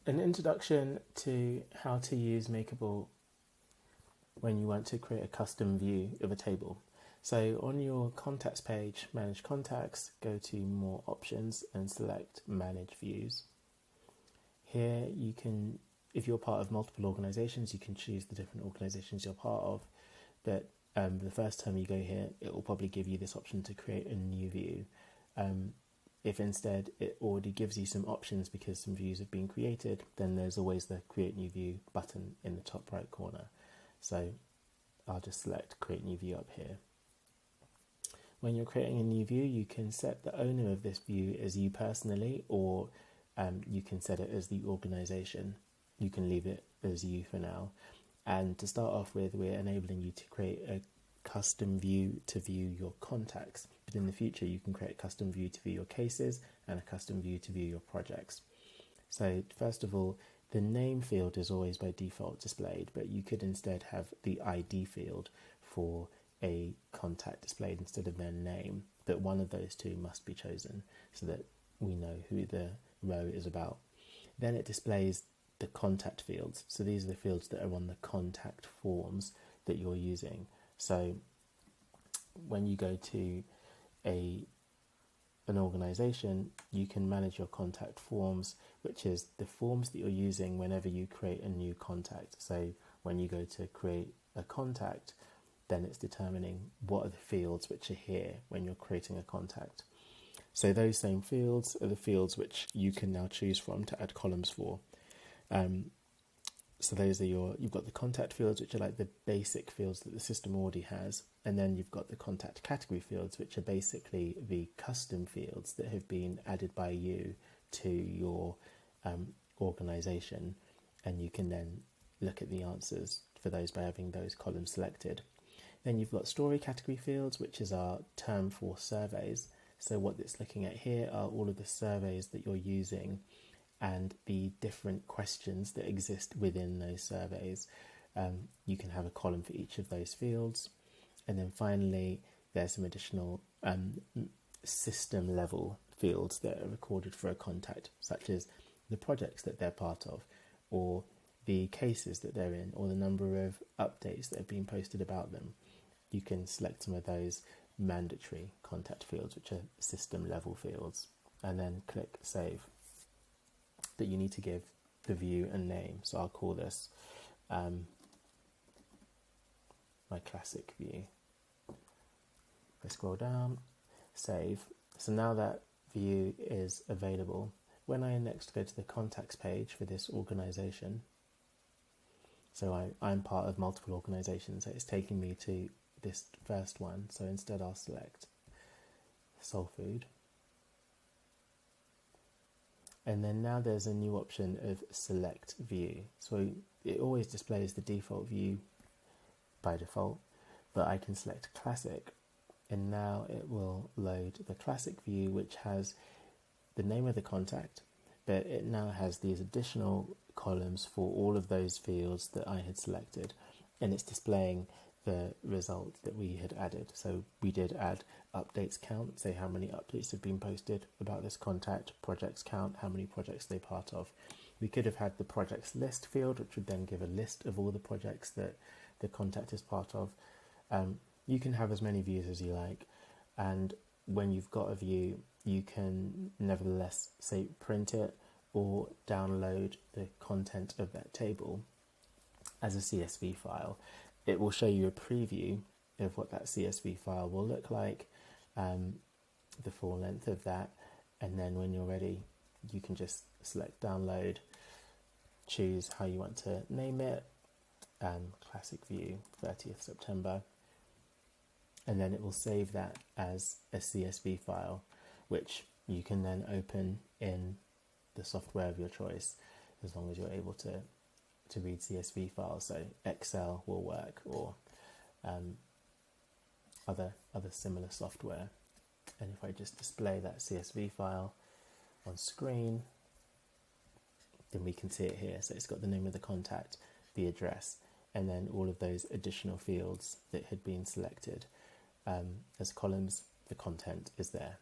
An introduction to how to use Makerble when you want to create a custom view of a table. So on your contacts page, manage contacts, go to more options and select manage views. Here you can, if you're part of multiple organizations, you can choose the different organizations you're part of, but the first time you go here, it will probably give you this option to create a new view. If instead it already gives you some options because some views have been created, then there's always the create new view button in the top right corner. So I'll just select create new view up here. When you're creating a new view, you can set the owner of this view as you personally, or you can set it as the organization. You can leave it as you for now. And to start off with, we're enabling you to create a custom view to view your contacts. But in the future, you can create a custom view to view your cases and a custom view to view your projects. So first of all, the name field is always by default displayed, but you could instead have the ID field for a contact displayed instead of their name. But one of those two must be chosen so that we know who the row is about. Then it displays the contact fields. So these are the fields that are on the contact forms that you're using. So when you go to an organization, you can manage your contact forms, which is the forms that you're using whenever you create a new contact. So when you go to create a contact, then it's determining what are the fields which are here when you're creating a contact. So those same fields are the fields which you can now choose from to add columns for. So those are you've got the contact fields, which are like the basic fields that the system already has. And then you've got the contact category fields, which are basically the custom fields that have been added by you to your organization. And you can then look at the answers for those by having those columns selected. Then you've got story category fields, which is our term for surveys. So what it's looking at here are all of the surveys that you're using and the different questions that exist within those surveys. You can have a column for each of those fields. And then finally, there's some additional system level fields that are recorded for a contact, such as the projects that they're part of, or the cases that they're in, or the number of updates that have been posted about them. You can select some of those mandatory contact fields, which are system level fields, and then click save. That you need to give the view a name. So I'll call this my classic view. I scroll down, save. So now that view is available. When I next go to the contacts page for this organization, so I'm part of multiple organizations, so it's taking me to this first one. So instead I'll select Soul Food. And then now there's a new option of select view. So it always displays the default view by default, but I can select classic, and now it will load the classic view, which has the name of the contact, but it now has these additional columns for all of those fields that I had selected, and it's displaying the result that we had added. So we did add updates count, say how many updates have been posted about this contact, projects count, how many projects they're part of. We could have had the projects list field, which would then give a list of all the projects that the contact is part of. You can have as many views as you like, and when you've got a view, you can nevertheless say print it or download the content of that table as a CSV file. It will show you a preview of what that CSV file will look like, the full length of that, and then when you're ready, you can just select download, choose how you want to name it, classic view 30th September, and then it will save that as a CSV file, which you can then open in the software of your choice, as long as you're able to read CSV files. So Excel will work, or other similar software. And if I just display that CSV file on screen, then we can see it here. So it's got the name of the contact, the address, and then all of those additional fields that had been selected as columns. The content is there.